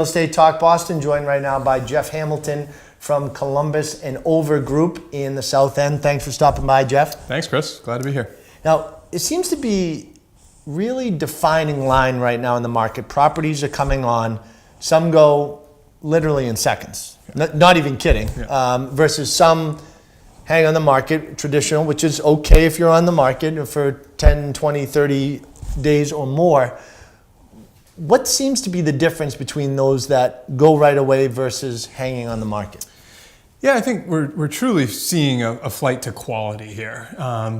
Real Estate Talk Boston, joined right now by Jeff Hamilton from Columbus and Over Group in the South End. Thanks for stopping by, Jeff. Thanks, Chris. Glad to be here. Now, it seems to be really defining line right now in the market. Properties are coming on. Some go literally in seconds. Not even kidding. Versus some hang on the market, traditional, which is okay if you're on the market for 10, 20, 30 days or more. What seems to be the difference between those that go right away versus hanging on the market? Yeah, I think we're truly seeing a flight to quality here.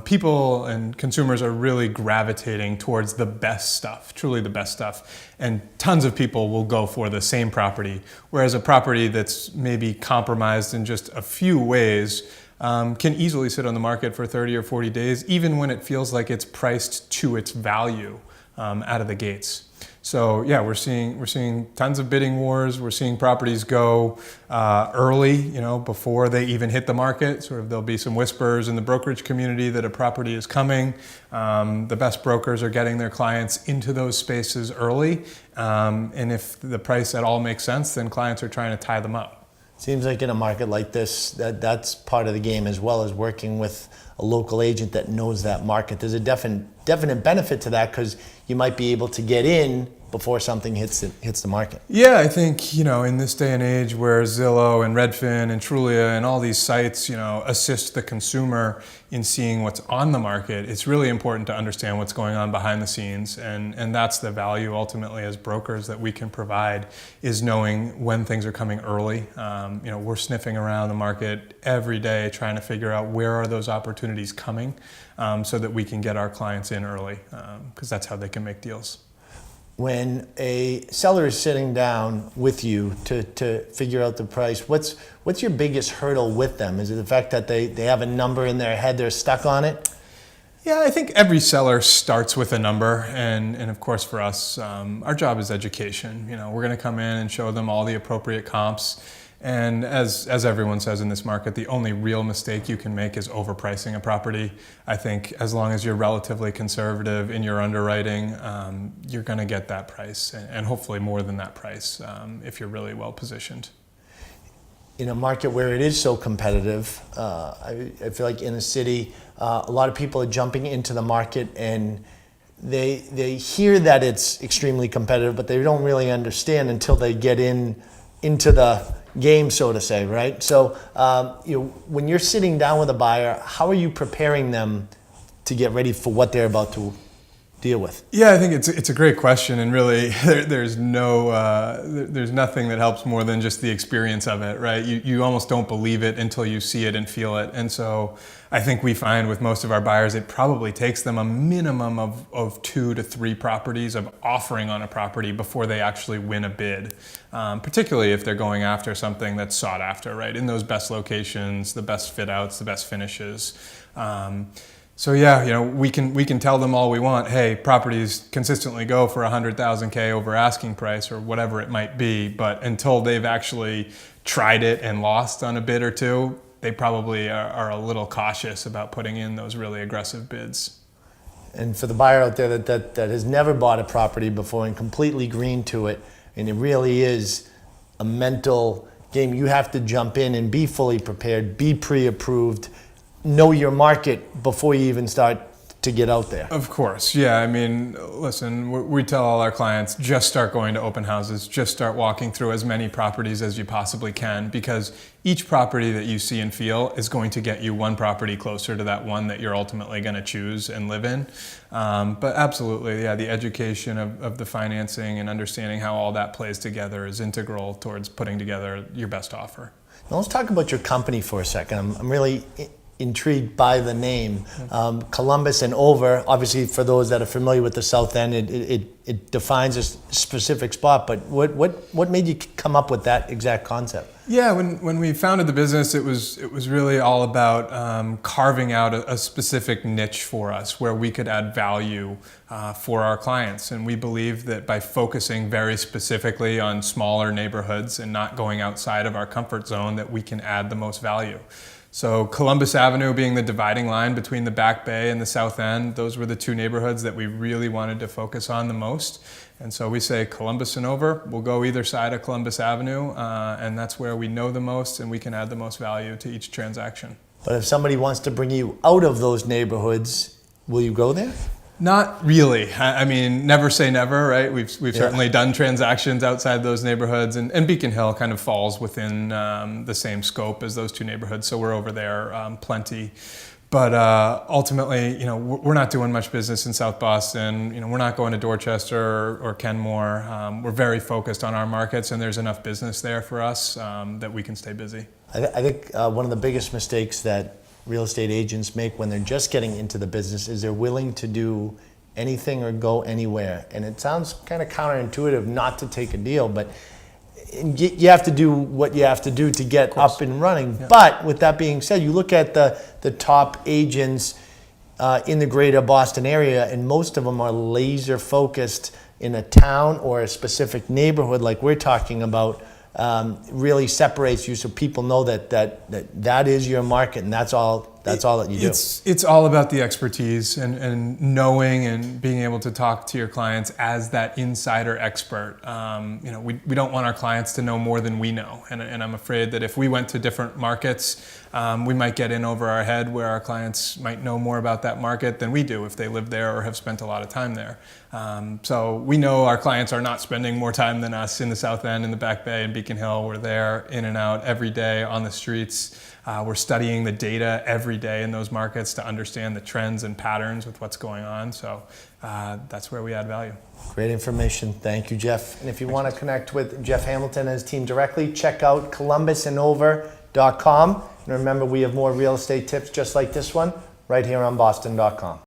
People and consumers are really gravitating towards the best stuff, truly the best stuff. And tons of people will go for the same property, whereas a property that's maybe compromised in just a few ways can easily sit on the market for 30 or 40 days, even when it feels like it's priced to its value out of the gates. So yeah, we're seeing tons of bidding wars. We're seeing properties go early, before they even hit the market. Sort of there'll be some whispers in the brokerage community that a property is coming. The best brokers are getting their clients into those spaces early, and if the price at all makes sense, then clients are trying to tie them up. Seems like in a market like this, that's part of the game, as well as working with a local agent that knows that market. There's a definite benefit to that, because you might be able to get in before something hits the market. Yeah, I think, in this day and age where Zillow and Redfin and Trulia and all these sites, assist the consumer in seeing what's on the market, it's really important to understand what's going on behind the scenes. And that's the value ultimately as brokers that we can provide, is knowing when things are coming early. We're sniffing around the market every day trying to figure out where are those opportunities coming, so that we can get our clients in early, because that's how they can make deals. When a seller is sitting down with you to figure out the price, what's your biggest hurdle with them? Is it the fact that they have a number in their head, they're stuck on it? Yeah, I think every seller starts with a number, and of course for us, our job is education. We're going to come in and show them all the appropriate comps. And as everyone says in this market, the only real mistake you can make is overpricing a property. I think as long as you're relatively conservative in your underwriting, you're going to get that price, and hopefully more than that price, if you're really well positioned. In a market where it is so competitive, I feel like in a city, a lot of people are jumping into the market, and they hear that it's extremely competitive, but they don't really understand until they get into the game, so to say, right? So, when you're sitting down with a buyer, how are you preparing them to get ready for what they're about to deal with? Yeah, I think it's a great question, and really, there's nothing that helps more than just the experience of it, right? You almost don't believe it until you see it and feel it, and so I think we find with most of our buyers, it probably takes them a minimum of 2 to 3 properties of offering on a property before they actually win a bid, particularly if they're going after something that's sought after, right? In those best locations, the best fit outs, the best finishes. So yeah, we can tell them all we want. Hey, properties consistently go for $100,000 over asking price or whatever it might be, but until they've actually tried it and lost on a bid or two, they probably are a little cautious about putting in those really aggressive bids. And for the buyer out there that has never bought a property before and completely green to it, and it really is a mental game, you have to jump in and be fully prepared, be pre-approved, know your market before you even start to get out there. Of course, yeah. I mean, listen, we tell all our clients, just start going to open houses, just start walking through as many properties as you possibly can, because each property that you see and feel is going to get you one property closer to that one that you're ultimately going to choose and live in. But absolutely, yeah, the education of the financing and understanding how all that plays together is integral towards putting together your best offer. Now let's talk about your company for a second. I'm really intrigued by the name. Columbus and Over, obviously for those that are familiar with the South End, it defines a specific spot, but what made you come up with that exact concept? Yeah, when we founded the business, it was really all about carving out a specific niche for us where we could add value for our clients. And we believe that by focusing very specifically on smaller neighborhoods and not going outside of our comfort zone, that we can add the most value. So Columbus Avenue being the dividing line between the Back Bay and the South End, those were the two neighborhoods that we really wanted to focus on the most. And so we say Columbus and over, we'll go either side of Columbus Avenue, and that's where we know the most and we can add the most value to each transaction. But if somebody wants to bring you out of those neighborhoods, will you go there? Not really. I mean, never say never, right? We've certainly done transactions outside those neighborhoods, and Beacon Hill kind of falls within the same scope as those two neighborhoods, so we're over there plenty. But ultimately, you know, we're not doing much business in South Boston. You know, we're not going to Dorchester or Kenmore. We're very focused on our markets, and there's enough business there for us that we can stay busy. I think one of the biggest mistakes that real estate agents make when they're just getting into the business is they're willing to do anything or go anywhere. And it sounds kind of counterintuitive not to take a deal, but you have to do what you have to do to get up and running. Yeah. But with that being said, you look at the top agents in the greater Boston area, and most of them are laser focused in a town or a specific neighborhood like we're talking about. Really separates you so people know that is your market, and that's all that you do. It's all about the expertise and knowing and being able to talk to your clients as that insider expert. You know, we don't want our clients to know more than we know, and I'm afraid that if we went to different markets, we might get in over our head where our clients might know more about that market than we do if they live there or have spent a lot of time there. So we know our clients are not spending more time than us in the South End, in the Back Bay, and Beacon Hill. We're there in and out every day on the streets. We're studying the data every day in those markets to understand the trends and patterns with what's going on. So that's where we add value. Great information. Thank you, Jeff. And if you want to connect with Jeff Hamilton and his team directly, check out columbusandover.com. And remember, we have more real estate tips just like this one right here on boston.com.